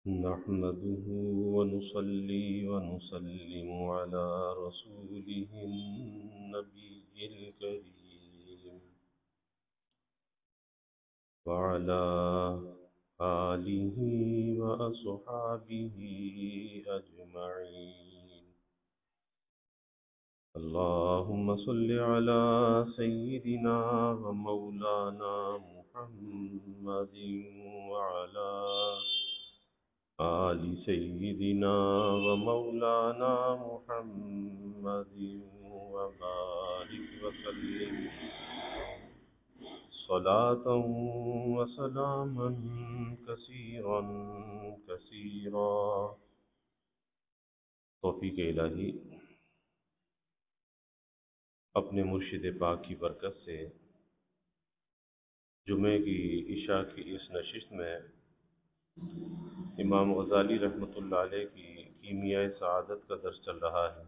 نحمده ونصلي ونسلم على رسوله النبي الكريم وعلى آله وأصحابه أجمعين. اللهم صل على سيدنا ومولانا محمد وعلى آل سيدنا ومولانا محمد وبارك وسلم صلاة وسلاما كثيرا كثيرا. توفیق الہی اپنے مرشد پاک کی برکت سے جمعے کی عشاء کی اس نشست میں امام غزالی رحمۃ اللہ علیہ کی کیمیاء سعادت کا درس چل رہا ہے.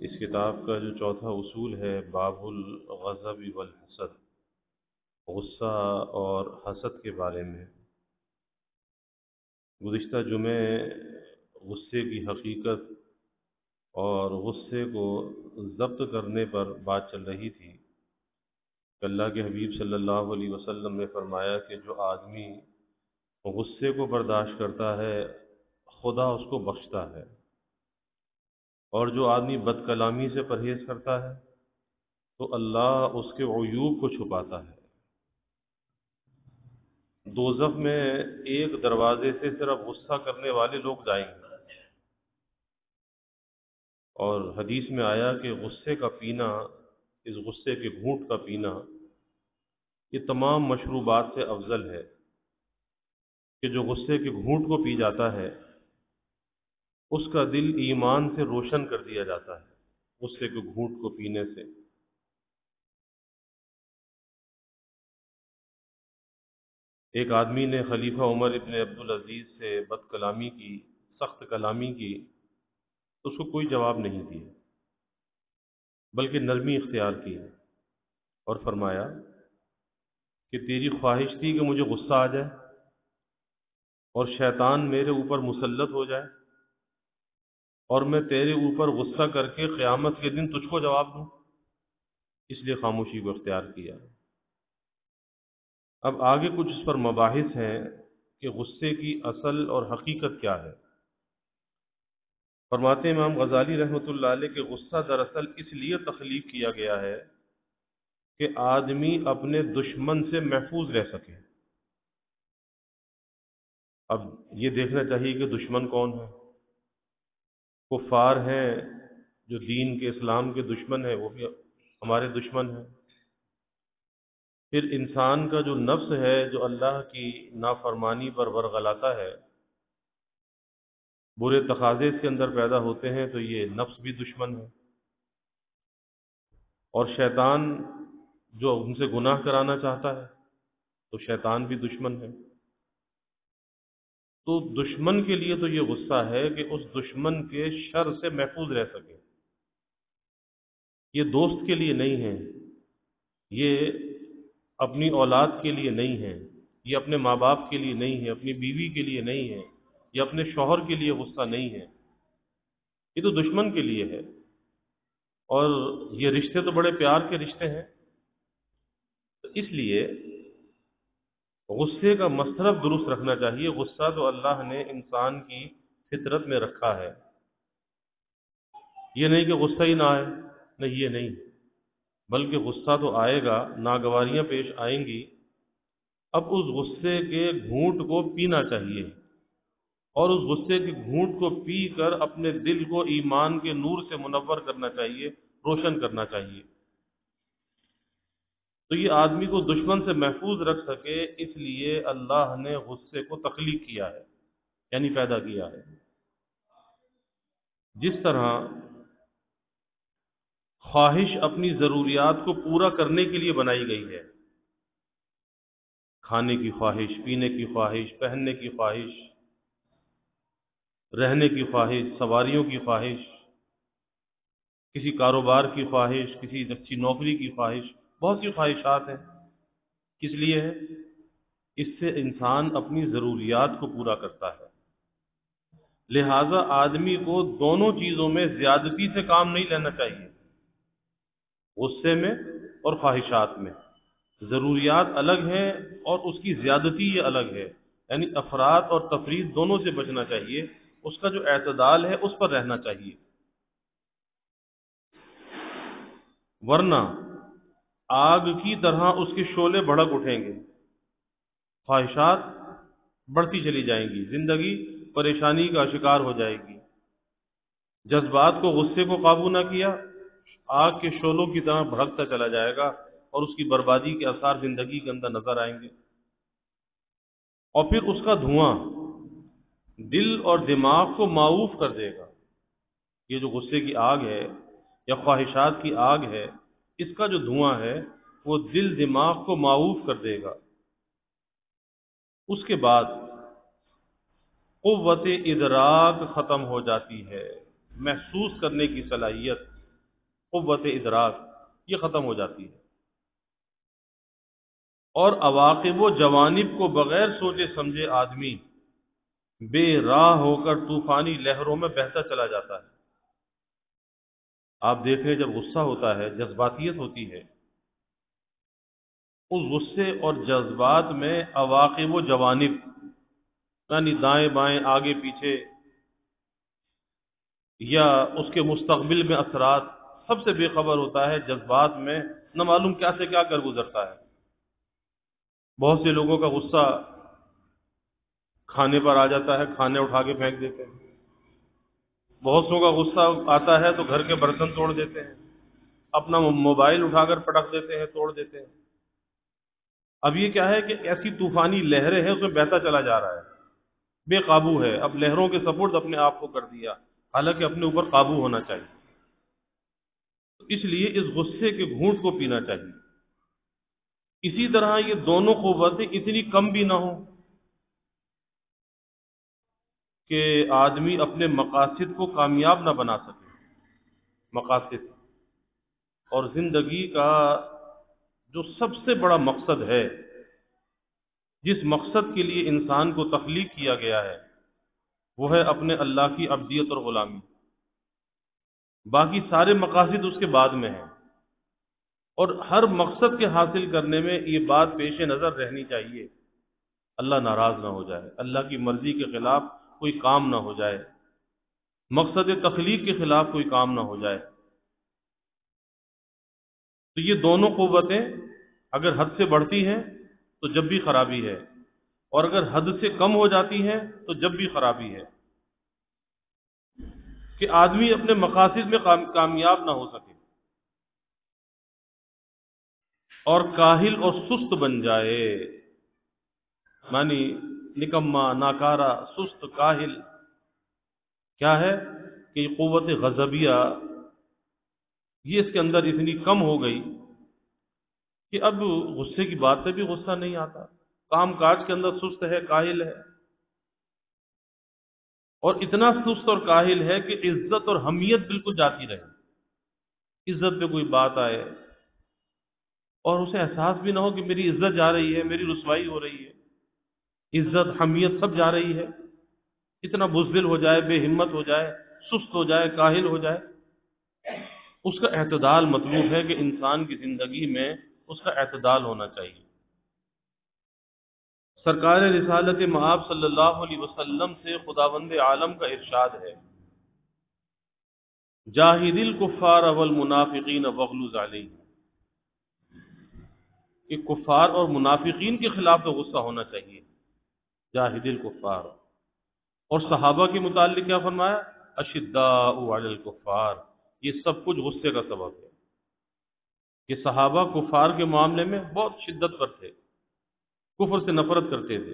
اس کتاب کا جو چوتھا اصول ہے باب الغضب والحسد، غصہ اور حسد کے بارے میں. گزشتہ جمعے غصے کی حقیقت اور غصے کو ضبط کرنے پر بات چل رہی تھی. اللہ کے حبیب صلی اللہ علیہ وسلم نے فرمایا کہ جو آدمی غصے کو برداشت کرتا ہے خدا اس کو بخشتا ہے، اور جو آدمی بد کلامی سے پرہیز کرتا ہے تو اللہ اس کے عیوب کو چھپاتا ہے. دوزخ میں ایک دروازے سے صرف غصہ کرنے والے لوگ جائیں گے، اور حدیث میں آیا کہ غصے کا پینا، اس غصے کے گھونٹ کا پینا، یہ تمام مشروبات سے افضل ہے. کہ جو غصے کے گھونٹ کو پی جاتا ہے اس کا دل ایمان سے روشن کر دیا جاتا ہے غصے کے گھونٹ کو پینے سے. ایک آدمی نے خلیفہ عمر ابن عبدالعزیز سے بد کلامی کی، سخت کلامی کی، تو اس کو کوئی جواب نہیں دیا بلکہ نرمی اختیار کی اور فرمایا کہ تیری خواہش تھی کہ مجھے غصہ آ جائے اور شیطان میرے اوپر مسلط ہو جائے اور میں تیرے اوپر غصہ کر کے قیامت کے دن تجھ کو جواب دوں، اس لیے خاموشی کو اختیار کیا. اب آگے کچھ اس پر مباحث ہیں کہ غصے کی اصل اور حقیقت کیا ہے. فرماتے ہیں امام غزالی رحمۃ اللہ علیہ کہ غصہ دراصل اس لیے تخلیق کیا گیا ہے کہ آدمی اپنے دشمن سے محفوظ رہ سکے. اب یہ دیکھنا چاہیے کہ دشمن کون ہے. کفار ہیں جو دین کے اسلام کے دشمن ہیں، وہ بھی ہمارے دشمن ہیں. پھر انسان کا جو نفس ہے جو اللہ کی نافرمانی پر ورغلاتا ہے، برے تقاضے اس کے اندر پیدا ہوتے ہیں، تو یہ نفس بھی دشمن ہے. اور شیطان جو ان سے گناہ کرانا چاہتا ہے تو شیطان بھی دشمن ہے. تو دشمن کے لیے تو یہ غصہ ہے کہ اس دشمن کے شر سے محفوظ رہ سکے. یہ دوست کے لیے نہیں ہے، یہ اپنی اولاد کے لیے نہیں ہے، یہ اپنے ماں باپ کے لیے نہیں ہے، اپنی بیوی کے لیے نہیں ہے، یہ اپنے شوہر کے لیے غصہ نہیں ہے، یہ تو دشمن کے لیے ہے. اور یہ رشتے تو بڑے پیار کے رشتے ہیں. تو اس لیے غصے کا مصرف درست رکھنا چاہیے. غصہ تو اللہ نے انسان کی فطرت میں رکھا ہے. یہ نہیں کہ غصہ ہی نہ آئے، نہیں، یہ نہیں، بلکہ غصہ تو آئے گا، ناگواریاں پیش آئیں گی. اب اس غصے کے گھونٹ کو پینا چاہیے اور اس غصے کے گھونٹ کو پی کر اپنے دل کو ایمان کے نور سے منور کرنا چاہیے، روشن کرنا چاہیے. تو یہ آدمی کو دشمن سے محفوظ رکھ سکے، اس لیے اللہ نے غصے کو تخلیق کیا ہے، یعنی پیدا کیا ہے. جس طرح خواہش اپنی ضروریات کو پورا کرنے کے لیے بنائی گئی ہے، کھانے کی خواہش، پینے کی خواہش، پہننے کی خواہش، رہنے کی خواہش، سواریوں کی خواہش، کسی کاروبار کی خواہش، کسی اچھی نوکری کی خواہش، بہت سی خواہشات ہیں. کس لیے ہے؟ اس سے انسان اپنی ضروریات کو پورا کرتا ہے۔ لہذا آدمی کو دونوں چیزوں میں زیادتی سے کام نہیں لینا چاہیے، غصے میں اور خواہشات میں۔ ضروریات الگ ہیں اور اس کی زیادتی یہ الگ ہے، یعنی افراط اور تفریط دونوں سے بچنا چاہیے، اس کا جو اعتدال ہے اس پر رہنا چاہیے، ورنہ آگ کی طرح اس کے شعلے بھڑک اٹھیں گے، خواہشات بڑھتی چلی جائیں گی، زندگی پریشانی کا شکار ہو جائے گی۔ جذبات کو، غصے کو قابو نہ کیا، آگ کے شعلوں کی طرح بھڑکتا چلا جائے گا اور اس کی بربادی کے آثار زندگی کے اندر نظر آئیں گے۔ اور پھر اس کا دھواں دل اور دماغ کو معوف کر دے گا۔ یہ جو غصے کی آگ ہے یا خواہشات کی آگ ہے، اس کا جو دھواں ہے وہ دل دماغ کو معوف کر دے گا۔ اس کے بعد قوت ادراک ختم ہو جاتی ہے، محسوس کرنے کی صلاحیت، قوت ادراک یہ ختم ہو جاتی ہے، اور عواقب و جوانب کو بغیر سوچے سمجھے آدمی بے راہ ہو کر طوفانی لہروں میں بہتا چلا جاتا ہے۔ آپ دیکھیں جب غصہ ہوتا ہے، جذباتیت ہوتی ہے، اس غصے اور جذبات میں عواقب و جوانب یعنی دائیں بائیں آگے پیچھے یا اس کے مستقبل میں اثرات سب سے بے خبر ہوتا ہے۔ جذبات میں نہ معلوم کیا سے کیا کر گزرتا ہے۔ بہت سے لوگوں کا غصہ کھانے پر آ جاتا ہے، کھانے اٹھا کے پھینک دیتے ہیں۔ بہت سو کا غصہ آتا ہے تو گھر کے برتن توڑ دیتے ہیں، اپنا موبائل اٹھا کر پٹک دیتے ہیں، توڑ دیتے ہیں۔ اب یہ کیا ہے کہ ایسی طوفانی لہریں ہیں، اس میں بہتا چلا جا رہا ہے، بے قابو ہے، اب لہروں کے سپرد اپنے آپ کو کر دیا، حالانکہ اپنے اوپر قابو ہونا چاہیے۔ اس لیے اس غصے کے گھونٹ کو پینا چاہیے۔ اسی طرح یہ دونوں قوتیں اتنی کم بھی نہ ہوں کہ آدمی اپنے مقاصد کو کامیاب نہ بنا سکے۔ مقاصد اور زندگی کا جو سب سے بڑا مقصد ہے، جس مقصد کے لیے انسان کو تخلیق کیا گیا ہے، وہ ہے اپنے اللہ کی عبدیت اور غلامی۔ باقی سارے مقاصد اس کے بعد میں ہیں، اور ہر مقصد کے حاصل کرنے میں یہ بات پیش نظر رہنی چاہیے، اللہ ناراض نہ ہو جائے، اللہ کی مرضی کے خلاف کوئی کام نہ ہو جائے، مقصد تخلیق کے خلاف کوئی کام نہ ہو جائے۔ تو یہ دونوں قوتیں اگر حد سے بڑھتی ہیں تو جب بھی خرابی ہے، اور اگر حد سے کم ہو جاتی ہیں تو جب بھی خرابی ہے، کہ آدمی اپنے مقاصد میں کامیاب نہ ہو سکے اور کاہل اور سست بن جائے، معنی نکما، ناکارہ، سست، کاہل کیا ہے کہ یہ قوت غضبیہ یہ اس کے اندر اتنی کم ہو گئی کہ اب غصے کی بات پہ بھی غصہ نہیں آتا، کام کاج کے اندر سست ہے، کاہل ہے، اور اتنا سست اور کاہل ہے کہ عزت اور حمیت بالکل جاتی رہے۔ عزت پہ کوئی بات آئے اور اسے احساس بھی نہ ہو کہ میری عزت جا رہی ہے، میری رسوائی ہو رہی ہے، عزت حمیت سب جا رہی ہے، اتنا بزدل ہو جائے، بے ہمت ہو جائے، سست ہو جائے، کاہل ہو جائے۔ اس کا اعتدال مطلوب ہے کہ انسان کی زندگی میں اس کا اعتدال ہونا چاہیے۔ سرکار رسالت مآب صلی اللہ علیہ وسلم سے خداوند عالم کا ارشاد ہے، جاہد الکفار والمنافقین واغلظ علیہم، کہ کفار اور منافقین کے خلاف تو غصہ ہونا چاہیے، جاہد الکفار۔ اور صحابہ کے متعلق کیا فرمایا؟ اشداء علی الکفار، یہ سب کچھ غصے کا سبب ہے کہ صحابہ کفار کے معاملے میں بہت شدت پر تھے، کفر سے نفرت کرتے تھے۔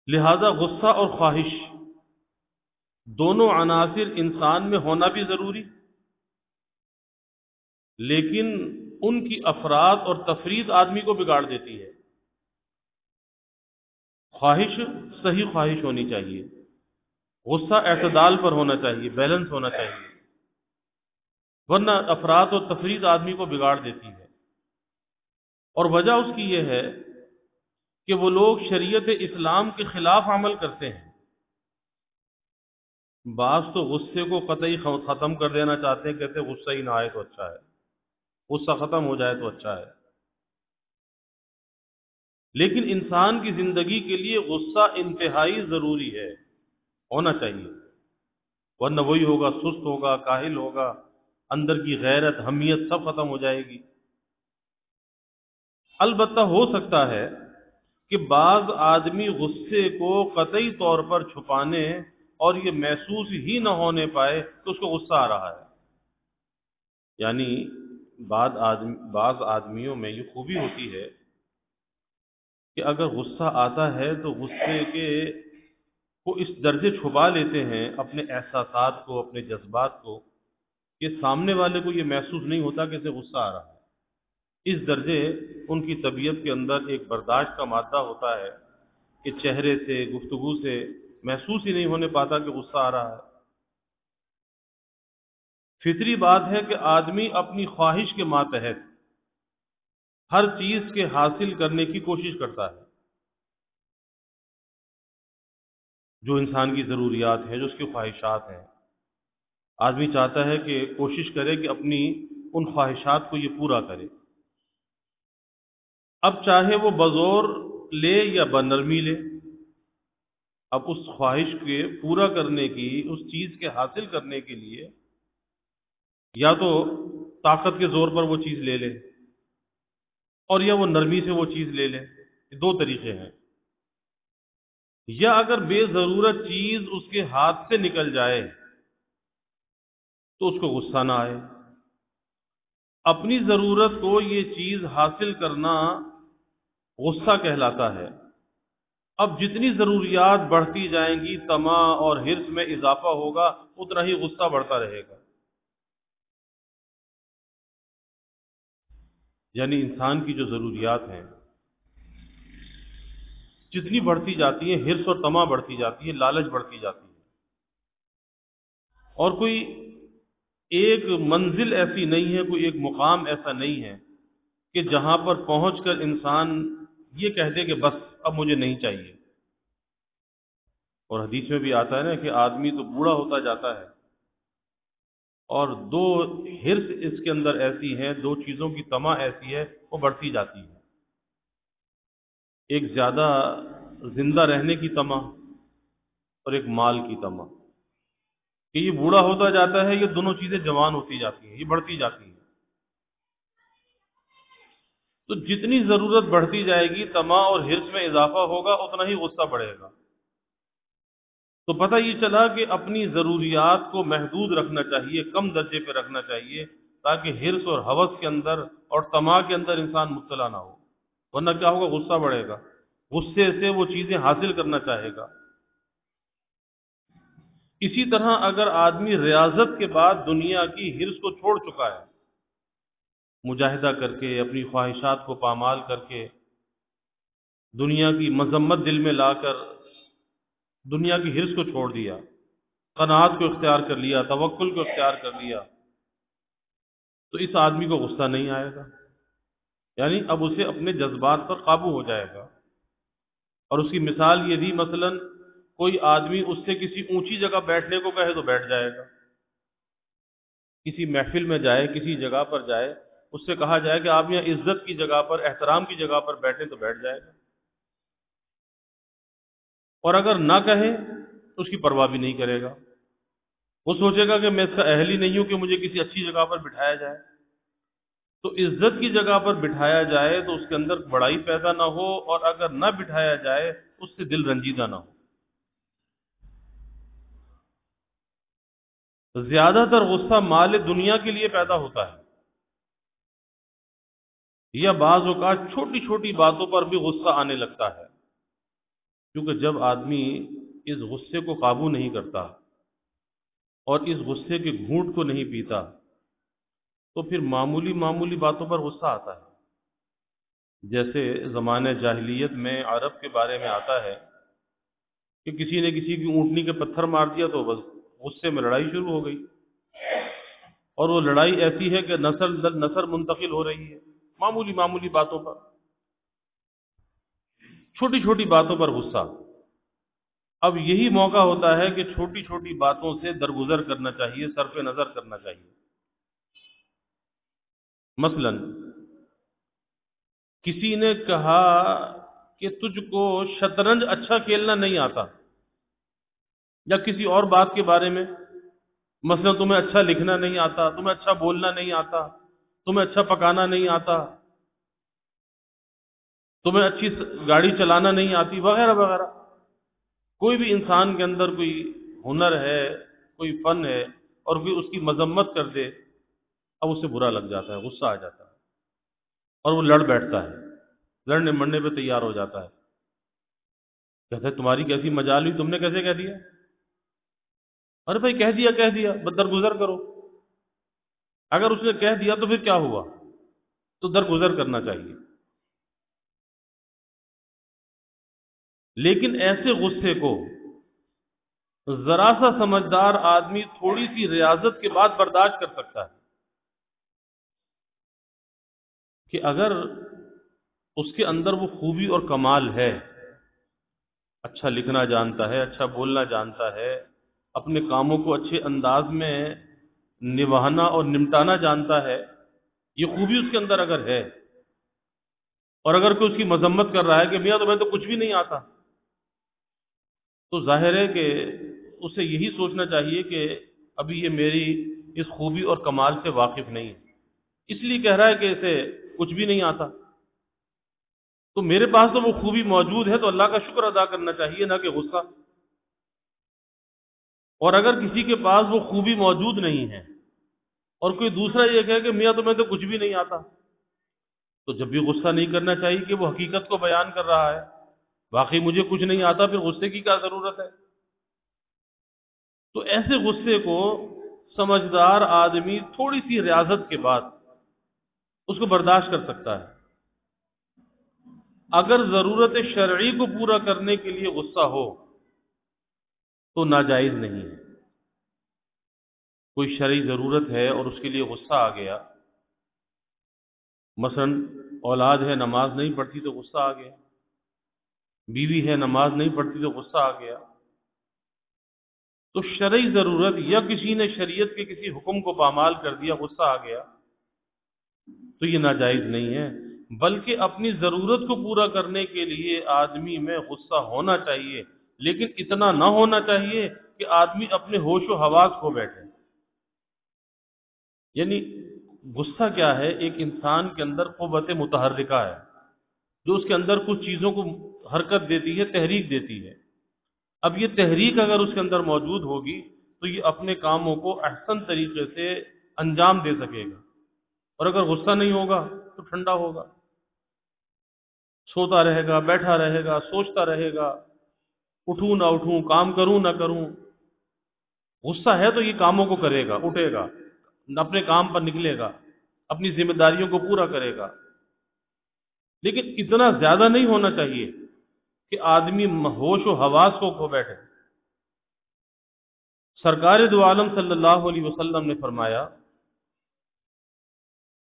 لہذا غصہ اور خواہش دونوں عناصر انسان میں ہونا بھی ضروری، لیکن ان کی افراط اور تفریط آدمی کو بگاڑ دیتی ہے۔ خواہش صحیح خواہش ہونی چاہیے، غصہ اعتدال پر ہونا چاہیے، بیلنس ہونا چاہیے، ورنہ افراط اور تفریط آدمی کو بگاڑ دیتی ہے۔ اور وجہ اس کی یہ ہے کہ وہ لوگ شریعت اسلام کے خلاف عمل کرتے ہیں۔ بعض تو غصے کو قطعی ختم کر دینا چاہتے ہیں، کہتے ہیں غصہ ہی نہ آئے تو اچھا ہے، غصہ ختم ہو جائے تو اچھا ہے۔ لیکن انسان کی زندگی کے لیے غصہ انتہائی ضروری ہے، ہونا چاہیے، ورنہ وہی ہوگا، سست ہوگا، کاہل ہوگا، اندر کی غیرت، حمیت سب ختم ہو جائے گی۔ البتہ ہو سکتا ہے کہ بعض آدمی غصے کو قطعی طور پر چھپانے اور یہ محسوس ہی نہ ہونے پائے تو اس کو غصہ آ رہا ہے۔ یعنی بعض آدمیوں میں یہ خوبی ہوتی ہے کہ اگر غصہ آتا ہے تو غصے کے کو اس درجے چھپا لیتے ہیں اپنے احساسات کو، اپنے جذبات کو، کہ سامنے والے کو یہ محسوس نہیں ہوتا کہ اسے غصہ آ رہا ہے۔ اس درجے ان کی طبیعت کے اندر ایک برداشت کا مادہ ہوتا ہے کہ چہرے سے، گفتگو سے محسوس ہی نہیں ہونے پاتا کہ غصہ آ رہا ہے۔ فطری بات ہے کہ آدمی اپنی خواہش کے ماتحت ہر چیز کے حاصل کرنے کی کوشش کرتا ہے، جو انسان کی ضروریات ہیں، جو اس کی خواہشات ہیں۔ آدمی چاہتا ہے کہ کوشش کرے کہ اپنی ان خواہشات کو یہ پورا کرے، اب چاہے وہ بزور لے یا بنرمی لے۔ اب اس خواہش کے پورا کرنے کی، اس چیز کے حاصل کرنے کے لیے یا تو طاقت کے زور پر وہ چیز لے لے، اور یا وہ نرمی سے وہ چیز لے لے۔ یہ دو طریقے ہیں۔ یا اگر بے ضرورت چیز اس کے ہاتھ سے نکل جائے تو اس کو غصہ نہ آئے۔ اپنی ضرورت کو یہ چیز حاصل کرنا غصہ کہلاتا ہے۔ اب جتنی ضروریات بڑھتی جائیں گی، طمع اور حرص میں اضافہ ہوگا، اتنا ہی غصہ بڑھتا رہے گا۔ یعنی انسان کی جو ضروریات ہیں جتنی بڑھتی جاتی ہیں، حرص اور طمع بڑھتی جاتی ہے، لالچ بڑھتی جاتی ہے، اور کوئی ایک منزل ایسی نہیں ہے، کوئی ایک مقام ایسا نہیں ہے کہ جہاں پر پہنچ کر انسان یہ کہہ دے کہ بس اب مجھے نہیں چاہیے۔ اور حدیث میں بھی آتا ہے نا کہ آدمی تو بوڑھا ہوتا جاتا ہے اور دو حرص اس کے اندر ایسی ہیں، دو چیزوں کی طمع ایسی ہے، وہ بڑھتی جاتی ہے۔ ایک زیادہ زندہ رہنے کی طمع اور ایک مال کی طمع، کہ یہ بوڑھا ہوتا جاتا ہے، یہ دونوں چیزیں جوان ہوتی جاتی ہیں، یہ بڑھتی جاتی ہیں۔ تو جتنی ضرورت بڑھتی جائے گی، طمع اور حرص میں اضافہ ہوگا، اتنا ہی غصہ بڑھے گا۔ تو پتہ یہ چلا کہ اپنی ضروریات کو محدود رکھنا چاہیے، کم درجے پہ رکھنا چاہیے، تاکہ حرص اور ہوس کے اندر اور طمع کے اندر انسان مبتلا نہ ہو، ورنہ کیا ہوگا؟ غصہ بڑھے گا، غصے سے وہ چیزیں حاصل کرنا چاہے گا۔ اسی طرح اگر آدمی ریاضت کے بعد دنیا کی حرص کو چھوڑ چکا ہے، مجاہدہ کر کے، اپنی خواہشات کو پامال کر کے، دنیا کی مذمت دل میں لا کر دنیا کی حرص کو چھوڑ دیا، قناعت کو اختیار کر لیا، توکل کو اختیار کر لیا، تو اس آدمی کو غصہ نہیں آئے گا۔ یعنی اب اسے اپنے جذبات پر قابو ہو جائے گا۔ اور اس کی مثال یہ دی، مثلا کوئی آدمی اس سے کسی اونچی جگہ بیٹھنے کو کہے تو بیٹھ جائے گا، کسی محفل میں جائے، کسی جگہ پر جائے، اس سے کہا جائے کہ آپ یہاں عزت کی جگہ پر، احترام کی جگہ پر بیٹھیں تو بیٹھ جائے گا، اور اگر نہ کہے تو اس کی پرواہ بھی نہیں کرے گا۔ وہ سوچے گا کہ میں اس کا اہل ہی نہیں ہوں کہ مجھے کسی اچھی جگہ پر بٹھایا جائے۔ تو عزت کی جگہ پر بٹھایا جائے تو اس کے اندر بڑائی پیدا نہ ہو، اور اگر نہ بٹھایا جائے اس سے دل رنجیدہ نہ ہو۔ زیادہ تر غصہ مال دنیا کے لیے پیدا ہوتا ہے، یا بعض اوقات چھوٹی چھوٹی باتوں پر بھی غصہ آنے لگتا ہے، کیونکہ جب آدمی اس غصے کو قابو نہیں کرتا اور اس غصے کے گھونٹ کو نہیں پیتا تو پھر معمولی معمولی باتوں پر غصہ آتا ہے۔ جیسے زمانہ جاہلیت میں عرب کے بارے میں آتا ہے کہ کسی نے کسی کی اونٹنی کے پتھر مار دیا تو بس غصے میں لڑائی شروع ہو گئی، اور وہ لڑائی ایسی ہے کہ نسل در نسل منتقل ہو رہی ہے، معمولی معمولی باتوں پر۔ چھوٹی چھوٹی باتوں پر غصہ. اب یہی موقع ہوتا ہے کہ چھوٹی چھوٹی باتوں سے درگزر کرنا چاہیے، صرف نظر کرنا چاہیے. مثلا کسی نے کہا کہ تجھ کو شطرنج اچھا کھیلنا نہیں آتا، یا کسی اور بات کے بارے میں، مثلا تمہیں اچھا لکھنا نہیں آتا، تمہیں اچھا بولنا نہیں آتا، تمہیں اچھا پکانا نہیں آتا، تمہیں اچھی گاڑی چلانا نہیں آتی، وغیرہ وغیرہ. کوئی بھی انسان کے اندر کوئی ہنر ہے، کوئی فن ہے، اور کوئی اس کی مذمت کر دے، اب اسے برا لگ جاتا ہے، غصہ آ جاتا ہے، اور وہ لڑ بیٹھتا ہے، لڑنے مرنے پہ تیار ہو جاتا ہے. کہتے ہیں تمہاری کیسی مجال ہوئی، تم نے کیسے کہہ دیا؟ ارے بھائی کہہ دیا، بس درگزر کرو. اگر اس نے کہہ دیا تو پھر کیا ہوا؟ تو درگزر کرنا چاہیے. لیکن ایسے غصے کو ذرا سا سمجھدار آدمی تھوڑی سی ریاضت کے بعد برداشت کر سکتا ہے. کہ اگر اس کے اندر وہ خوبی اور کمال ہے، اچھا لکھنا جانتا ہے، اچھا بولنا جانتا ہے، اپنے کاموں کو اچھے انداز میں نبھانا اور نمٹانا جانتا ہے، یہ خوبی اس کے اندر اگر ہے، اور اگر کوئی اس کی مذمت کر رہا ہے کہ میاں تمہیں تو کچھ بھی نہیں آتا، تو ظاہر ہے کہ اسے یہی سوچنا چاہیے کہ ابھی یہ میری اس خوبی اور کمال سے واقف نہیں ہے، اس لیے کہہ رہا ہے کہ اسے کچھ بھی نہیں آتا. تو میرے پاس تو وہ خوبی موجود ہے، تو اللہ کا شکر ادا کرنا چاہیے، نہ کہ غصہ. اور اگر کسی کے پاس وہ خوبی موجود نہیں ہے، اور کوئی دوسرا یہ کہے کہ میاں تمہیں تو کچھ بھی نہیں آتا، تو جب بھی غصہ نہیں کرنا چاہیے کہ وہ حقیقت کو بیان کر رہا ہے. واقعی مجھے کچھ نہیں آتا، پھر غصے کی کیا ضرورت ہے؟ تو ایسے غصے کو سمجھدار آدمی تھوڑی سی ریاضت کے بعد اس کو برداشت کر سکتا ہے. اگر ضرورت شرعی کو پورا کرنے کے لیے غصہ ہو تو ناجائز نہیں ہے. کوئی شرعی ضرورت ہے اور اس کے لیے غصہ آ گیا، مثلا اولاد ہے نماز نہیں پڑھتی تو غصہ آ گیا، بیوی ہے نماز نہیں پڑھتی تو غصہ آ گیا، تو شرعی ضرورت یا کسی نے شریعت کے کسی حکم کو پامال کر دیا، غصہ آ گیا، تو یہ ناجائز نہیں ہے. بلکہ اپنی ضرورت کو پورا کرنے کے لیے آدمی میں غصہ ہونا چاہیے، لیکن اتنا نہ ہونا چاہیے کہ آدمی اپنے ہوش و حواس کھو بیٹھے. یعنی غصہ کیا ہے؟ ایک انسان کے اندر قوت متحرکہ ہے، جو اس کے اندر کچھ چیزوں کو حرکت دیتی ہے، تحریک دیتی ہے. اب یہ تحریک اگر اس کے اندر موجود ہوگی تو یہ اپنے کاموں کو احسن طریقے سے انجام دے سکے گا. اور اگر غصہ نہیں ہوگا تو ٹھنڈا ہوگا، سوتا رہے گا، بیٹھا رہے گا، سوچتا رہے گا، اٹھوں نہ اٹھوں، کام کروں نہ کروں. غصہ ہے تو یہ کاموں کو کرے گا، اٹھے گا، اپنے کام پر نکلے گا، اپنی ذمہ داریوں کو پورا کرے گا. لیکن اتنا زیادہ نہیں ہونا چاہیے کہ آدمی ہوش و حواس کو کھو بیٹھے. سرکار دو عالم صلی اللہ علیہ وسلم نے فرمایا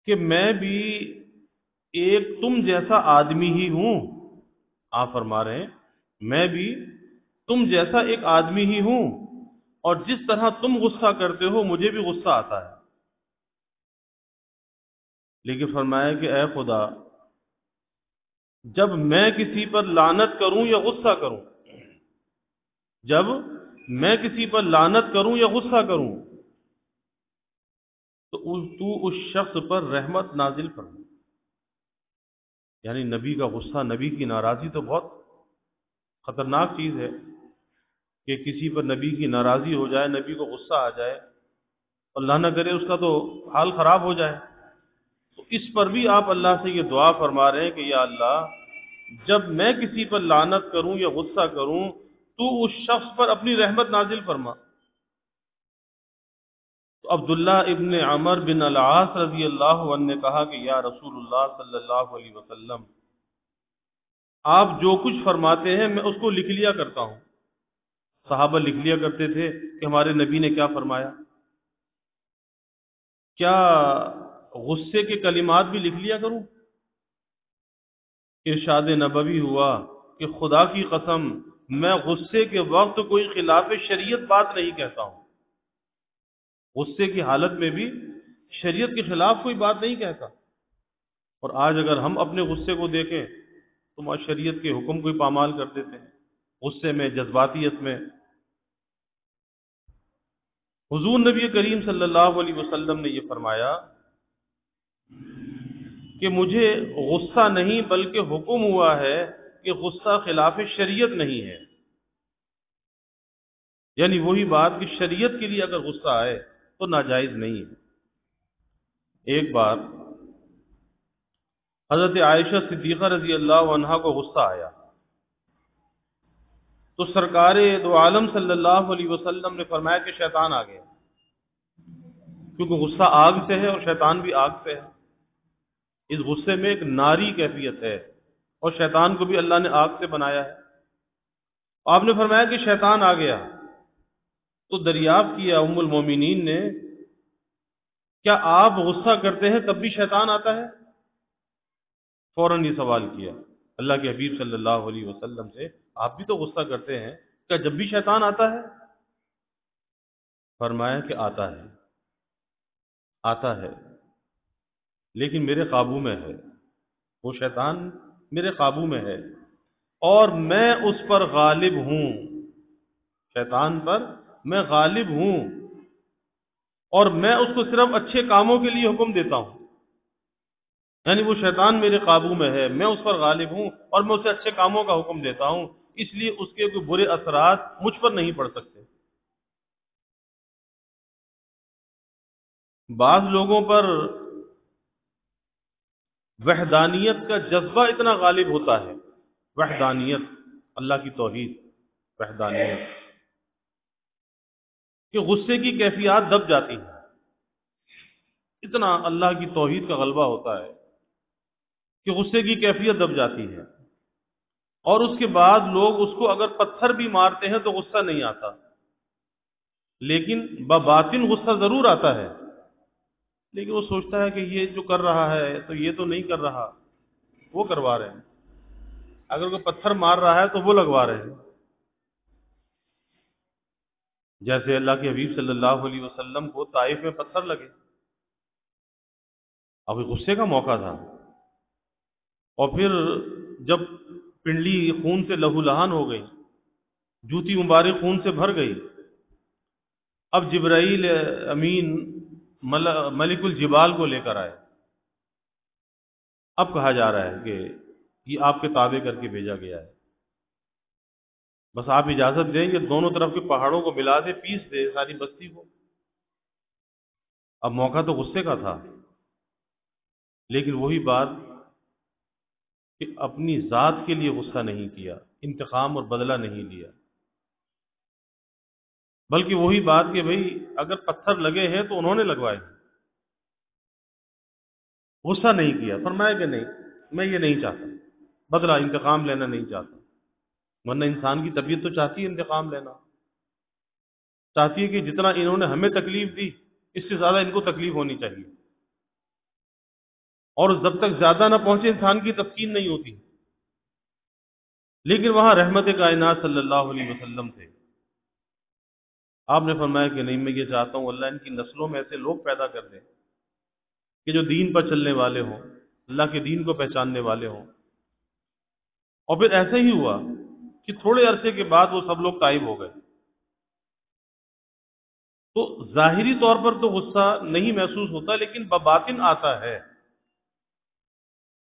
کہ میں بھی ایک تم جیسا آدمی ہی ہوں. آپ فرما رہے ہیں میں بھی تم جیسا ایک آدمی ہی ہوں، اور جس طرح تم غصہ کرتے ہو مجھے بھی غصہ آتا ہے. لیکن فرمایا کہ اے خدا، جب میں کسی پر لعنت کروں یا غصہ کروں، جب میں کسی پر لعنت کروں یا غصہ کروں تو اس شخص پر رحمت نازل فرما. یعنی نبی کا غصہ، نبی کی ناراضی تو بہت خطرناک چیز ہے کہ کسی پر نبی کی ناراضی ہو جائے، نبی کو غصہ آ جائے، اور اللہ نہ کرے اس کا تو حال خراب ہو جائے. تو اس پر بھی آپ اللہ سے یہ دعا فرما رہے ہیں کہ یا اللہ، جب میں کسی پر لعنت کروں یا غصہ کروں تو اس شخص پر اپنی رحمت نازل فرما. تو عبداللہ ابن عمر بن العاص رضی اللہ عنہ نے کہا کہ یا رسول اللہ صلی اللہ علیہ وسلم، آپ جو کچھ فرماتے ہیں میں اس کو لکھ لیا کرتا ہوں. صحابہ لکھ لیا کرتے تھے کہ ہمارے نبی نے کیا فرمایا. کیا غصے کے کلمات بھی لکھ لیا کروں؟ ارشاد نبوی ہوا کہ خدا کی قسم میں غصے کے وقت کوئی خلاف شریعت بات نہیں کہتا ہوں، غصے کی حالت میں بھی شریعت کے خلاف کوئی بات نہیں کہتا۔ اور آج اگر ہم اپنے غصے کو دیکھیں تو ہم شریعت کے حکم کو ہی پامال کر دیتے ہیں غصے میں، جذباتیت میں۔ حضور نبی کریم صلی اللہ علیہ وسلم نے یہ فرمایا کہ مجھے غصہ نہیں بلکہ حکم ہوا ہے کہ غصہ خلاف شریعت نہیں ہے، یعنی وہی بات کہ شریعت کے لیے اگر غصہ آئے تو ناجائز نہیں ہے۔ ایک بار حضرت عائشہ صدیقہ رضی اللہ عنہا کو غصہ آیا تو سرکار دو عالم صلی اللہ علیہ وسلم نے فرمایا کہ شیطان آ گیا، کیونکہ غصہ آگ سے ہے اور شیطان بھی آگ سے ہے۔ اس غصے میں ایک ناری کیفیت ہے اور شیطان کو بھی اللہ نے آگ سے بنایا ہے۔ آپ نے فرمایا کہ شیطان آ گیا تو دریافت کیا ام المومنین نے، کیا آپ غصہ کرتے ہیں تب بھی شیطان آتا ہے؟ فوراً یہ سوال کیا اللہ کے حبیب صلی اللہ علیہ وسلم سے، آپ بھی تو غصہ کرتے ہیں، کیا جب بھی شیطان آتا ہے؟ فرمایا کہ آتا ہے لیکن میرے قابو میں ہے، وہ شیطان میرے قابو میں ہے اور میں اس پر غالب ہوں، شیطان پر میں غالب ہوں اور میں اس کو صرف اچھے کاموں کے لیے حکم دیتا ہوں، یعنی وہ شیطان میرے قابو میں ہے، میں اس پر غالب ہوں اور میں اسے اچھے کاموں کا حکم دیتا ہوں، اس لیے اس کے کوئی برے اثرات مجھ پر نہیں پڑ سکتے۔ بعض لوگوں پر وحدانیت کا جذبہ اتنا غالب ہوتا ہے، وحدانیت، اللہ کی توحید، وحدانیت، کہ غصے کی کیفیات دب جاتی ہیں، اتنا اللہ کی توحید کا غلبہ ہوتا ہے کہ غصے کی کیفیت دب جاتی ہے، اور اس کے بعد لوگ اس کو اگر پتھر بھی مارتے ہیں تو غصہ نہیں آتا، لیکن بباطن غصہ ضرور آتا ہے، لیکن وہ سوچتا ہے کہ یہ جو کر رہا ہے تو یہ تو نہیں کر رہا، وہ کروا رہے ہیں، اگر کوئی پتھر مار رہا ہے تو وہ لگوا رہے ہیں۔ جیسے اللہ کے حبیب صلی اللہ علیہ وسلم کو طائف میں پتھر لگے، اب غصے کا موقع تھا، اور پھر جب پنڈلی خون سے لہو لہان ہو گئی، جوتی مبارک خون سے بھر گئی، اب جبرائیل امین ملک الجبال کو لے کر آئے، اب کہا جا رہا ہے کہ یہ آپ کے تابع کر کے بھیجا گیا ہے، بس آپ اجازت دیں کہ دونوں طرف کے پہاڑوں کو ملا دے، پیس دے ساری بستی کو۔ اب موقع تو غصے کا تھا، لیکن وہی بات کہ اپنی ذات کے لیے غصہ نہیں کیا، انتقام اور بدلہ نہیں لیا، بلکہ وہی بات کہ بھئی اگر پتھر لگے ہیں تو انہوں نے لگوائے، غصہ نہیں کیا، فرمایا کہ نہیں، میں یہ نہیں چاہتا، بدلہ انتقام لینا نہیں چاہتا، ورنہ انسان کی طبیعت تو چاہتی ہے انتقام لینا، چاہتی ہے کہ جتنا انہوں نے ہمیں تکلیف دی اس سے زیادہ ان کو تکلیف ہونی چاہیے، اور جب تک زیادہ نہ پہنچے انسان کی تسکین نہیں ہوتی۔ لیکن وہاں رحمت کائنات صلی اللہ علیہ وسلم تھے، آپ نے فرمایا کہ نہیں، میں یہ چاہتا ہوں اللہ ان کی نسلوں میں ایسے لوگ پیدا کر دے کہ جو دین پر چلنے والے ہوں، اللہ کے دین کو پہچاننے والے ہوں۔ اور پھر ایسا ہی ہوا کہ تھوڑے عرصے کے بعد وہ سب لوگ غائب ہو گئے۔ تو ظاہری طور پر تو غصہ نہیں محسوس ہوتا، لیکن بباطن آتا ہے،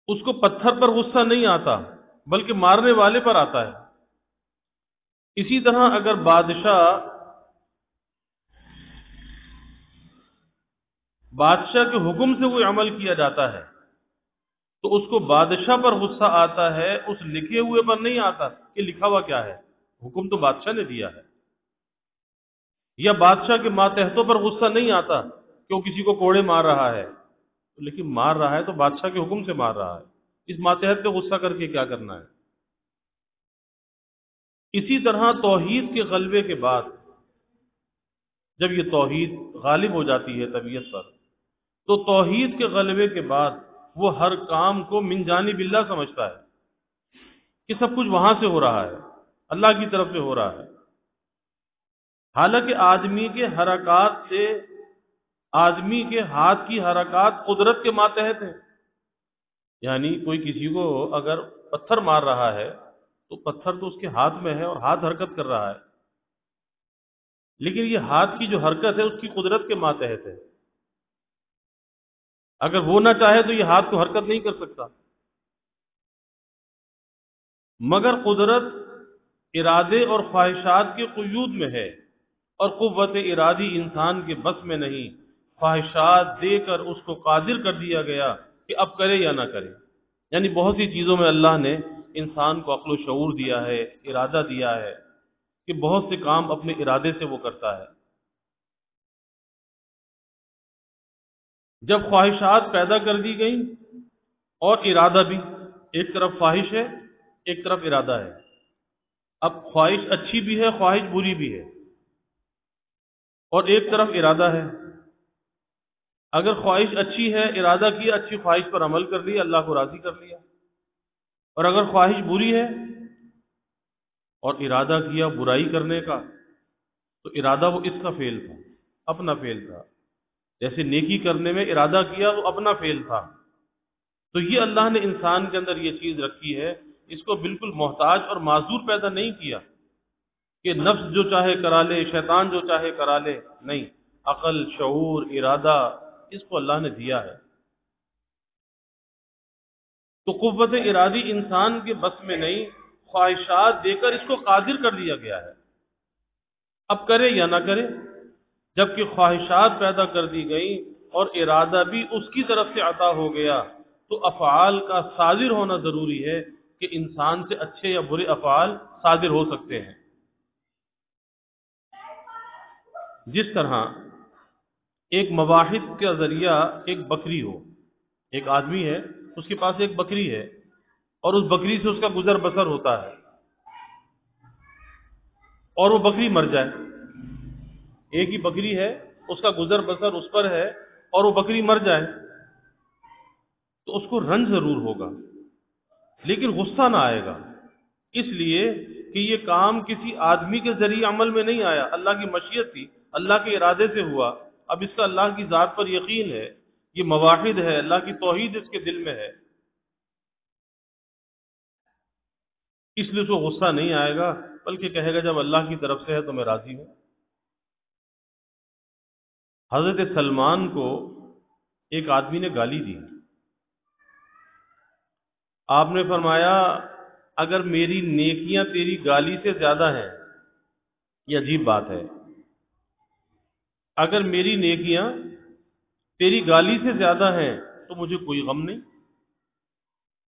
اس کو پتھر پر غصہ نہیں آتا بلکہ مارنے والے پر آتا ہے۔ اسی طرح اگر بادشاہ کے حکم سے کوئی عمل کیا جاتا ہے تو اس کو بادشاہ پر غصہ آتا ہے، اس لکھے ہوئے پر نہیں آتا کہ لکھا ہوا کیا ہے، حکم تو بادشاہ نے دیا ہے۔ یا بادشاہ کے ماتحتوں پر غصہ نہیں آتا کہ وہ کسی کو کوڑے مار رہا ہے، لیکن مار رہا ہے تو بادشاہ کے حکم سے مار رہا ہے، اس ماتحت پہ غصہ کر کے کیا کرنا ہے۔ اسی طرح توحید کے غلبے کے بعد جب یہ توحید غالب ہو جاتی ہے طبیعت پر، تو توحید کے غلبے کے بعد وہ ہر کام کو من جانب اللہ سمجھتا ہے کہ کہ سب کچھ وہاں سے ہو رہا ہے، اللہ کی طرف سے ہو رہا ہے، حالانکہ آدمی کے حرکات سے، آدمی کے ہاتھ کی حرکات قدرت کے ماتحت ہیں۔ یعنی کوئی کسی کو اگر پتھر مار رہا ہے تو پتھر تو اس کے ہاتھ میں ہے اور ہاتھ حرکت کر رہا ہے، لیکن یہ ہاتھ کی جو حرکت ہے اس کی قدرت کے ماتحت ہے۔ اگر وہ نہ چاہے تو یہ ہاتھ کو حرکت نہیں کر سکتا، مگر قدرت ارادے اور خواہشات کے قیود میں ہے، اور قوت ارادی انسان کے بس میں نہیں، خواہشات دے کر اس کو قادر کر دیا گیا کہ اب کرے یا نہ کرے۔ یعنی بہت سی چیزوں میں اللہ نے انسان کو عقل و شعور دیا ہے، ارادہ دیا ہے کہ بہت سے کام اپنے ارادے سے وہ کرتا ہے۔ جب خواہشات پیدا کر دی گئیں اور ارادہ بھی، ایک طرف خواہش ہے ایک طرف ارادہ ہے، اب خواہش اچھی بھی ہے خواہش بری بھی ہے، اور ایک طرف ارادہ ہے۔ اگر خواہش اچھی ہے، ارادہ کیا اچھی خواہش پر عمل کر لیا، اللہ کو راضی کر لیا، اور اگر خواہش بری ہے اور ارادہ کیا برائی کرنے کا، تو ارادہ وہ اس کا فعل تھا، اپنا فعل تھا۔ جیسے نیکی کرنے میں ارادہ کیا وہ اپنا فعل تھا۔ تو یہ اللہ نے انسان کے اندر یہ چیز رکھی ہے، اس کو بالکل محتاج اور معذور پیدا نہیں کیا کہ نفس جو چاہے کرا لے، شیطان جو چاہے کرا لے، نہیں، عقل، شعور، ارادہ، اس کو اللہ نے دیا ہے۔ تو قوت ارادی انسان کے بس میں نہیں، خواہشات دے کر اس کو قادر کر دیا گیا ہے، اب کرے یا نہ کرے۔ جبکہ خواہشات پیدا کر دی گئیں اور ارادہ بھی اس کی طرف سے عطا ہو گیا، تو افعال کا صادر ہونا ضروری ہے کہ انسان سے اچھے یا برے افعال صادر ہو سکتے ہیں۔ جس طرح ایک مواحد کا ذریعہ ایک بکری ہو، ایک آدمی ہے اس کے پاس ایک بکری ہے اور اس بکری سے اس کا گزر بسر ہوتا ہے، اور وہ بکری مر جائے، ایک ہی بکری ہے، اس کا گزر بسر اس پر ہے، اور وہ بکری مر جائے، تو اس کو رنج ضرور ہوگا لیکن غصہ نہ آئے گا، اس لیے کہ یہ کام کسی آدمی کے ذریعے عمل میں نہیں آیا، اللہ کی مشیت تھی، اللہ کے ارادے سے ہوا۔ اب اس کا اللہ کی ذات پر یقین ہے، یہ مواحد ہے، اللہ کی توحید اس کے دل میں ہے، اس لیے اس کو غصہ نہیں آئے گا، بلکہ کہے گا جب اللہ کی طرف سے ہے تو میں راضی ہوں۔ حضرت سلمان کو ایک آدمی نے گالی دی، آپ نے فرمایا اگر میری نیکیاں تیری گالی سے زیادہ ہیں، یہ عجیب بات ہے، اگر میری نیکیاں تیری گالی سے زیادہ ہیں تو مجھے کوئی غم نہیں،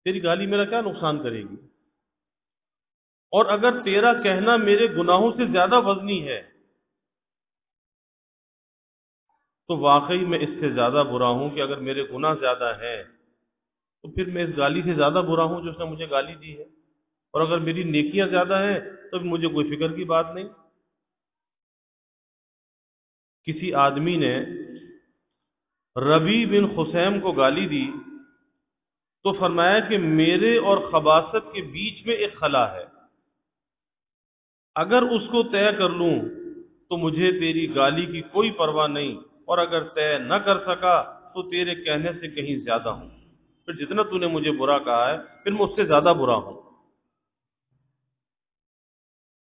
تیری گالی میرا کیا نقصان کرے گی، اور اگر تیرا کہنا میرے گناہوں سے زیادہ وزنی ہے تو واقعی میں اس سے زیادہ برا ہوں کہ اگر میرے گناہ زیادہ ہیں تو پھر میں اس گالی سے زیادہ برا ہوں جو اس نے مجھے گالی دی ہے، اور اگر میری نیکیاں زیادہ ہیں تو مجھے کوئی فکر کی بات نہیں۔ کسی آدمی نے ربیع بن خثیم کو گالی دی تو فرمایا کہ میرے اور خباثت کے بیچ میں ایک خلا ہے، اگر اس کو طے کر لوں تو مجھے تیری گالی کی کوئی پرواہ نہیں، اور اگر طے نہ کر سکا تو تیرے کہنے سے کہیں زیادہ ہوں، پھر جتنا تو نے مجھے برا کہا ہے پھر میں اس سے زیادہ برا ہوں۔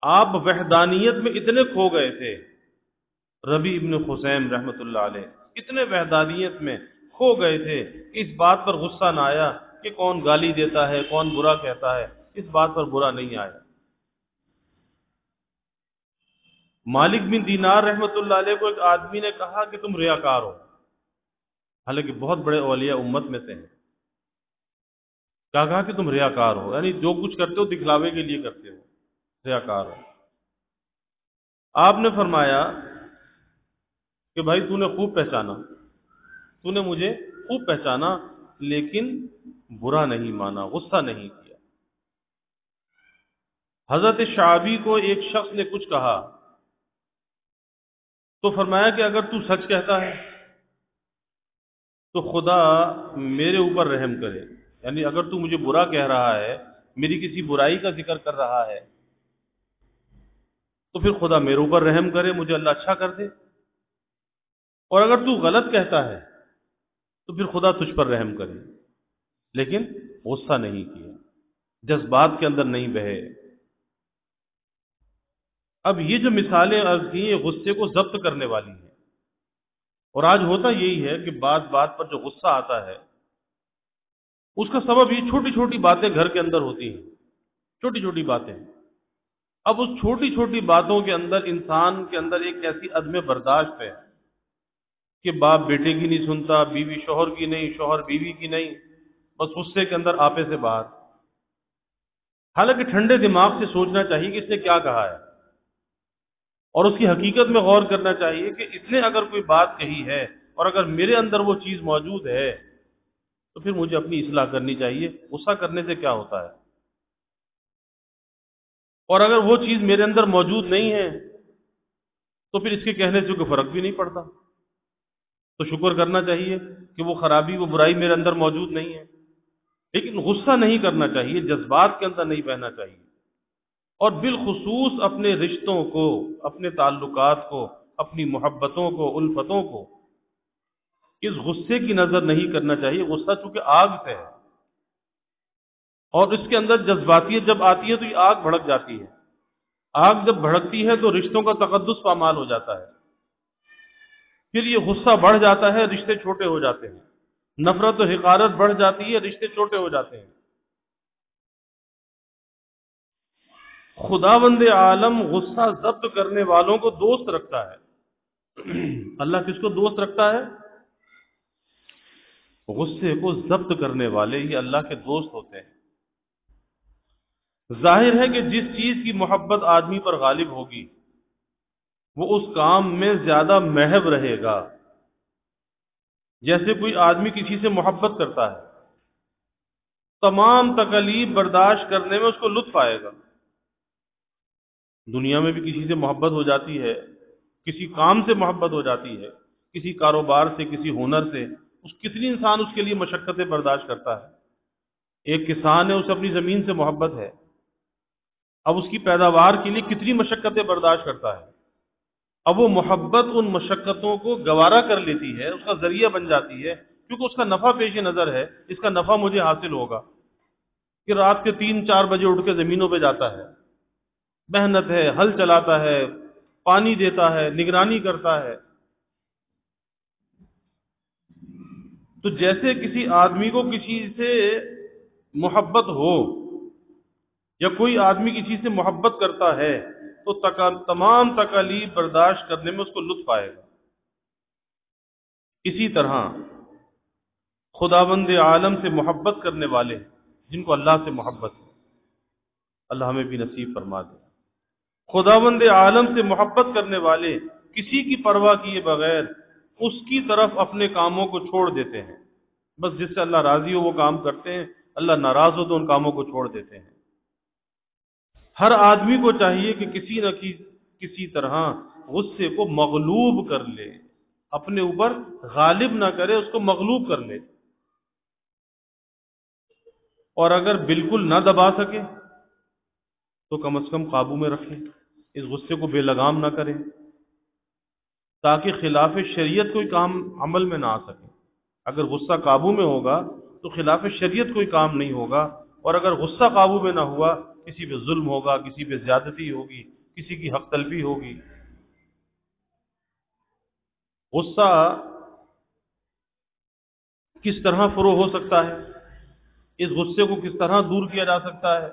آپ وحدانیت میں اتنے کھو گئے تھے، ربیع بن خثیم رحمۃ اللہ علیہ اتنے وحدانیت میں کھو گئے تھے کہ اس بات پر غصہ نہ آیا کہ کون گالی دیتا ہے کون برا کہتا ہے، اس بات پر برا نہیں آیا۔ مالک بن دینار رحمۃ اللہ علیہ کو ایک آدمی نے کہا کہ تم ریاکار ہو، حالانکہ بہت بڑے اولیاء امت میں سے ہیں، کہا کہ تم ریاکار ہو، یعنی جو کچھ کرتے ہو دکھلاوے کے لیے کرتے ہو، ریاکار ہو۔ آپ نے فرمایا کہ بھائی تو نے خوب پہچانا، تو نے مجھے خوب پہچانا، لیکن برا نہیں مانا، غصہ نہیں کیا۔ حضرت شعبی کو ایک شخص نے کچھ کہا تو فرمایا کہ اگر تو سچ کہتا ہے تو خدا میرے اوپر رحم کرے، یعنی اگر تو مجھے برا کہہ رہا ہے میری کسی برائی کا ذکر کر رہا ہے، تو پھر خدا میرے اوپر رحم کرے، مجھے اللہ اچھا کر دے، اور اگر تو غلط کہتا ہے تو پھر خدا تجھ پر رحم کرے، لیکن غصہ نہیں کیا، جذبات کے اندر نہیں بہے۔ اب یہ جو مثالیں عرض کی یہ غصے کو ضبط کرنے والی ہیں، اور آج ہوتا یہی ہے کہ بات بات پر جو غصہ آتا ہے اس کا سبب یہ چھوٹی چھوٹی باتیں گھر کے اندر ہوتی ہیں، چھوٹی چھوٹی باتیں۔ اب اس چھوٹی چھوٹی باتوں کے اندر انسان کے اندر ایک ایسی عدم برداشت ہے کہ باپ بیٹے کی نہیں سنتا، بیوی شوہر کی نہیں، شوہر بیوی کی نہیں، بس غصے کے اندر آپے سے باہر۔ حالانکہ ٹھنڈے دماغ سے سوچنا چاہیے کہ اس نے کیا کہا ہے، اور اس کی حقیقت میں غور کرنا چاہیے کہ اس نے اگر کوئی بات کہی ہے اور اگر میرے اندر وہ چیز موجود ہے تو پھر مجھے اپنی اصلاح کرنی چاہیے۔ غصہ کرنے سے کیا ہوتا ہے؟ اور اگر وہ چیز میرے اندر موجود نہیں ہے تو پھر اس کے کہنے سے کوئی فرق بھی نہیں پڑتا، تو شکر کرنا چاہیے کہ وہ خرابی، وہ برائی میرے اندر موجود نہیں ہے۔ لیکن غصہ نہیں کرنا چاہیے، جذبات کے اندر نہیں بہنا چاہیے، اور بالخصوص اپنے رشتوں کو، اپنے تعلقات کو، اپنی محبتوں کو، الفتوں کو اس غصے کی نظر نہیں کرنا چاہیے۔ غصہ چونکہ آگ سے ہے، اور اس کے اندر جذباتیت جب آتی ہے تو یہ آگ بھڑک جاتی ہے۔ آگ جب بھڑکتی ہے تو رشتوں کا تقدس پامال ہو جاتا ہے، پھر یہ غصہ بڑھ جاتا ہے، رشتے چھوٹے ہو جاتے ہیں، نفرت و حقارت بڑھ جاتی ہے، رشتے چھوٹے ہو جاتے ہیں۔ خداوند عالم غصہ ضبط کرنے والوں کو دوست رکھتا ہے۔ اللہ کس کو دوست رکھتا ہے؟ غصے کو ضبط کرنے والے ہی اللہ کے دوست ہوتے ہیں۔ ظاہر ہے کہ جس چیز کی محبت آدمی پر غالب ہوگی وہ اس کام میں زیادہ محو رہے گا۔ جیسے کوئی آدمی کسی سے محبت کرتا ہے، تمام تکالیف برداشت کرنے میں اس کو لطف آئے گا۔ دنیا میں بھی کسی سے محبت ہو جاتی ہے، کسی کام سے محبت ہو جاتی ہے، کسی کاروبار سے، کسی ہنر سے، کتنی انسان اس کے لیے مشقتیں برداشت کرتا ہے۔ ایک کسان ہے، اسے اپنی زمین سے محبت ہے، اب اس کی پیداوار کے لیے کتنی مشقتیں برداشت کرتا ہے۔ اب وہ محبت ان مشقتوں کو گوارا کر لیتی ہے، اس کا ذریعہ بن جاتی ہے، کیونکہ اس کا نفع پیش نظر ہے، اس کا نفع مجھے حاصل ہوگا، کہ رات کے 3-4 بجے اٹھ کے زمینوں پہ جاتا ہے، محنت ہے، ہل چلاتا ہے، پانی دیتا ہے، نگرانی کرتا ہے۔ تو جیسے کسی آدمی کو کسی سے محبت ہو، یا کوئی آدمی کسی سے محبت کرتا ہے تو تمام تکالیف برداشت کرنے میں اس کو لطف آئے گا۔ اسی طرح خداوند عالم سے محبت کرنے والے جن کو اللہ سے محبت ہے، اللہ ہمیں بھی نصیب فرما دے۔ خداوند عالم سے محبت کرنے والے کسی کی پرواہ کیے بغیر اس کی طرف اپنے کاموں کو چھوڑ دیتے ہیں، بس جس سے اللہ راضی ہو وہ کام کرتے ہیں، اللہ ناراض ہو تو ان کاموں کو چھوڑ دیتے ہیں۔ ہر آدمی کو چاہیے کہ کسی نہ کسی طرح غصے کو مغلوب کر لے، اپنے اوپر غالب نہ کرے، اس کو مغلوب کر لے، اور اگر بالکل نہ دبا سکے تو کم از کم قابو میں رکھے، اس غصے کو بے لگام نہ کرے، تاکہ خلاف شریعت کوئی کام عمل میں نہ آ سکے۔ اگر غصہ قابو میں ہوگا تو خلاف شریعت کوئی کام نہیں ہوگا، اور اگر غصہ قابو میں نہ ہوا کسی پہ ظلم ہوگا، کسی پہ زیادتی ہوگی، کسی کی حق تلفی ہوگی۔ غصہ کس طرح فروغ ہو سکتا ہے، اس غصے کو کس طرح دور کیا جا سکتا ہے؟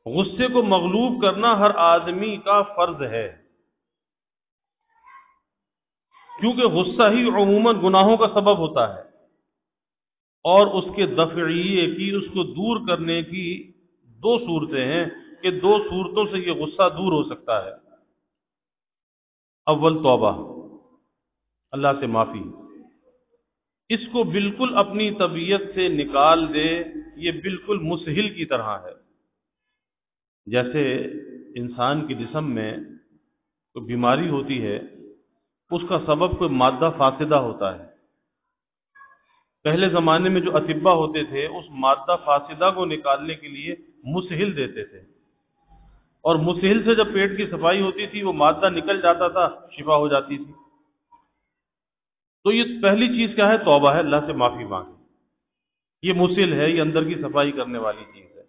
غصے کو مغلوب کرنا ہر آدمی کا فرض ہے، کیونکہ غصہ ہی عموماً گناہوں کا سبب ہوتا ہے، اور اس کے دفعیے کی، اس کو دور کرنے کی 2 صورتیں ہیں کہ 2 صورتوں سے یہ غصہ دور ہو سکتا ہے۔ اول توبہ، اللہ سے معافی، اس کو بالکل اپنی طبیعت سے نکال دے، یہ بالکل مسہل کی طرح ہے۔ جیسے انسان کے جسم میں کوئی بیماری ہوتی ہے، اس کا سبب کوئی مادہ فاسدہ ہوتا ہے، پہلے زمانے میں جو اطباء ہوتے تھے اس مادہ فاسدہ کو نکالنے کے لیے مسہل دیتے تھے، اور مسہل سے جب پیٹ کی صفائی ہوتی تھی وہ مادہ نکل جاتا تھا، شفا ہو جاتی تھی۔ تو یہ پہلی چیز کیا ہے؟ توبہ ہے، اللہ سے معافی مانگے۔ یہ مسہل ہے، یہ اندر کی صفائی کرنے والی چیز ہے۔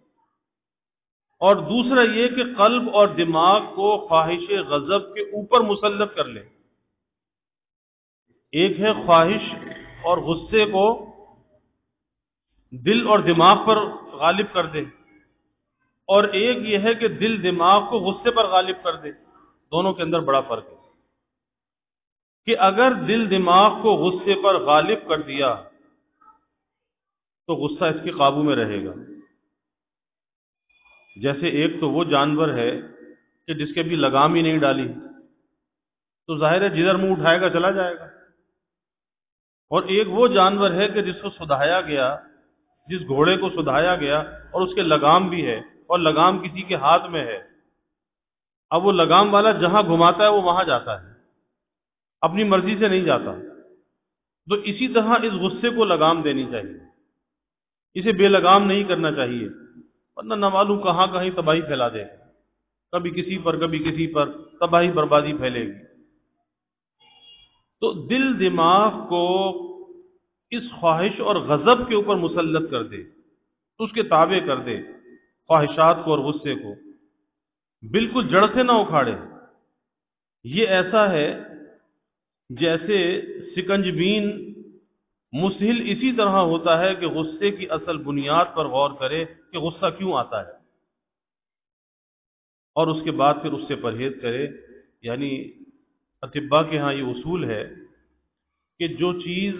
اور دوسرا یہ کہ قلب اور دماغ کو خواہش غضب کے اوپر مسلط کر لے۔ ایک ہے خواہش اور غصے کو دل اور دماغ پر غالب کر دے، اور ایک یہ ہے کہ دل دماغ کو غصے پر غالب کر دے۔ دونوں کے اندر بڑا فرق ہے کہ اگر دل دماغ کو غصے پر غالب کر دیا تو غصہ اس کے قابو میں رہے گا۔ جیسے ایک تو وہ جانور ہے کہ جس کے بھی لگام ہی نہیں ڈالی، تو ظاہر ہے جدھر منہ اٹھائے گا چلا جائے گا۔ اور ایک وہ جانور ہے کہ جس کو سدھایا گیا، جس گھوڑے کو سدھایا گیا اور اس کے لگام بھی ہے، اور لگام کسی کے ہاتھ میں ہے۔ اب وہ لگام والا جہاں گھماتا ہے وہ وہاں جاتا ہے، اپنی مرضی سے نہیں جاتا۔ تو اسی طرح اس غصے کو لگام دینی چاہیے، اسے بے لگام نہیں کرنا چاہیے، ورنہ نہ معلوم کہاں کہیں تباہی پھیلا دے، کبھی کسی پر کبھی کسی پر تباہی بربادی پھیلے گی۔ تو دل دماغ کو اس خواہش اور غضب کے اوپر مسلط کر دے، اس کے تابع کر دے، خواہشات کو اور غصے کو بالکل جڑ سے نہ اکھاڑے۔ یہ ایسا ہے جیسے سکنجبین مسہل اسی طرح ہوتا ہے کہ غصے کی اصل بنیاد پر غور کرے کہ غصہ کیوں آتا ہے، اور اس کے بعد پھر اس سے پرہیز کرے۔ یعنی اطباء کے ہاں یہ اصول ہے کہ جو چیز،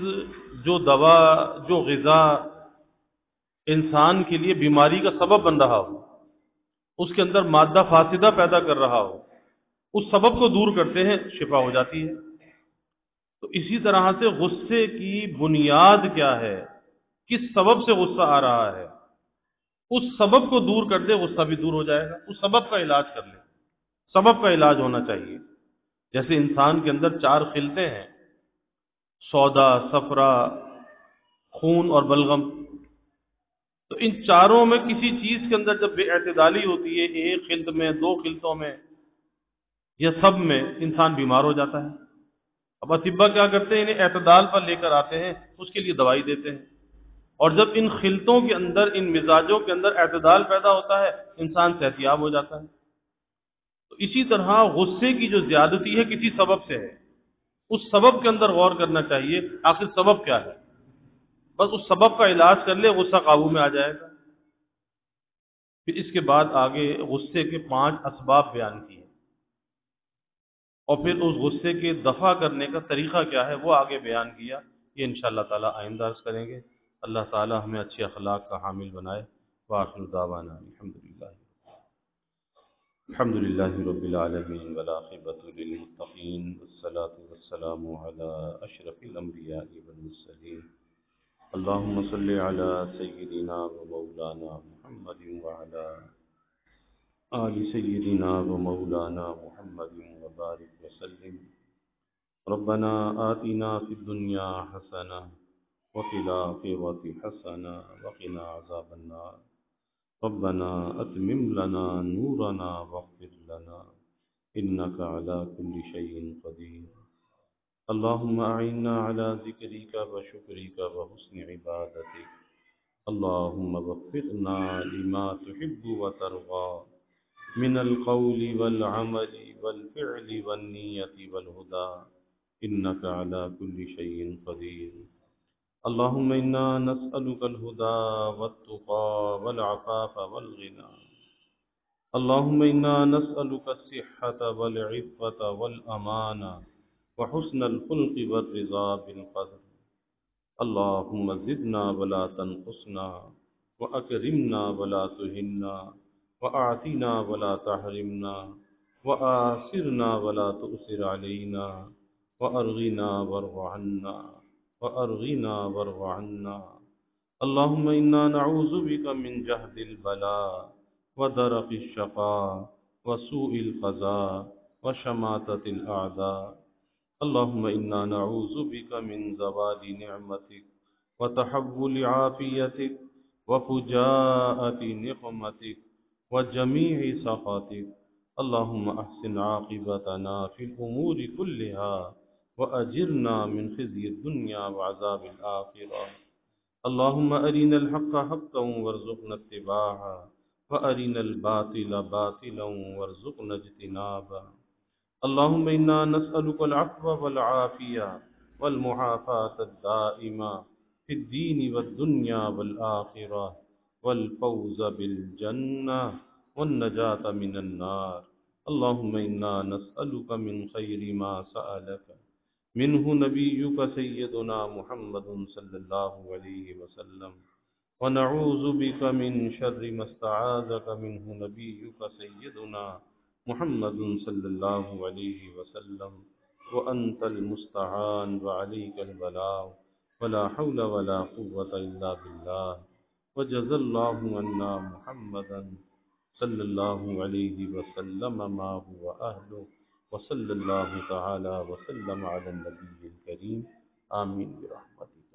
جو دوا، جو غذا انسان کے لیے بیماری کا سبب بن رہا ہو، اس کے اندر مادہ فاسدہ پیدا کر رہا ہو، اس سبب کو دور کرتے ہیں، شفا ہو جاتی ہے۔ تو اسی طرح سے غصے کی بنیاد کیا ہے، کس سبب سے غصہ آ رہا ہے، اس سبب کو دور کر دے، غصہ بھی دور ہو جائے گا۔ اس سبب کا علاج کر لے، سبب کا علاج ہونا چاہیے۔ جیسے انسان کے اندر 4 خلطیں ہیں، سودا، صفرا، خون اور بلغم۔ تو ان چاروں میں کسی چیز کے اندر جب بے اعتدالی ہوتی ہے، ایک خلط میں، 2 خلطوں میں یا سب میں، انسان بیمار ہو جاتا ہے۔ اب اطباء کیا کرتے ہیں؟ انہیں اعتدال پر لے کر آتے ہیں، اس کے لیے دوائی دیتے ہیں، اور جب ان خلطوں کے اندر، ان مزاجوں کے اندر اعتدال پیدا ہوتا ہے، انسان صحت یاب ہو جاتا ہے۔ تو اسی طرح غصے کی جو زیادتی ہے کسی سبب سے ہے، اس سبب کے اندر غور کرنا چاہیے، آخر سبب کیا ہے، بس اس سبب کا علاج کر لے، غصہ قابو میں آ جائے گا۔ پھر اس کے بعد آگے غصے کے 5 اسباب بیان کیے، اور پھر اس غصے کے دفع کرنے کا طریقہ کیا ہے وہ آگے بیان کیا۔ یہ انشاءاللہ تعالی آئندہ عرض کریں گے۔ اللہ تعالی ہمیں اچھے اخلاق کا حامل بنائے۔ وآخر دعوانا الحمدللہ رب العالمین والعاقبۃ للمتقین، والصلاة والسلام علی اشرف الانبیاء والمرسلین۔ اللہم صل علی سیدنا و مولانا محمد وعلی آل سیدنا و مولانا محمد وبارک وسلم۔ ربنا آتنا فی الدنیا حسنہ وفی الآخرۃ حسنہ وقنا عذاب النار۔ ربنا اتمم لنا نورنا واغفر لنا انک علی کل شیء قدیر۔ اللہم اعنا علی ذکرک وشکرک وحسن عبادتک۔ اللہم وفقنا لما تحب وترضى من القول والعمل والفعل والنية والهدى إنك على كل شيء قدير۔ اللهم إنا نسألك الهدى والتقى والعفاف والغنى۔ اللهم إنا نسألك الصحة والعفة والأمانة وحسن الخلق والرضا بالقدر۔ اللهم زدنا ولا تنقصنا، وأكرمنا ولا تهنا، وأعطنا ولا تحرمنا، وآثرنا ولا تؤثر علينا، وأرغنا وارض عنا، وأرغنا وارض عنا۔ اللهم إنا نعوذ بك من جهد البلاء ودرك الشقاء وسوء القضاء وشماتة الأعداء۔ اللهم إنا نعوذ بك من زوال نعمتك وتحول عافيتك وفجاءة نقمتك وجميع سخطك. اللهم أحسن عاقبتنا في الأمور كلها وأجرنا من خزي الدنيا وعذاب الآخرة. اللهم أرنا الحق حقا وارزقنا اتباعه وأرنا الباطل باطلا وارزقنا اجتنابه. اللهم إنا نسألك العفو والعافية والمعافاة الدائمة في الدين والدنيا والآخرة والفوز بالجنة والنجاة من النار. اللهم إنا نسألك من خير ما سألك منه نبيك سيدنا محمد صلى الله عليه وسلم، ونعوذ بك من شر ما استعاذك منه نبيك سيدنا محمد صلى الله عليه وسلم، وأنت المستعان وعليك البلاغ ولا حول ولا قوة إلا بالله. وجزى الله عنا محمدا صلى الله عليه وسلم ما هو أهله، وصلى الله تعالى وسلم على النبي الكريم. آمين برحمته.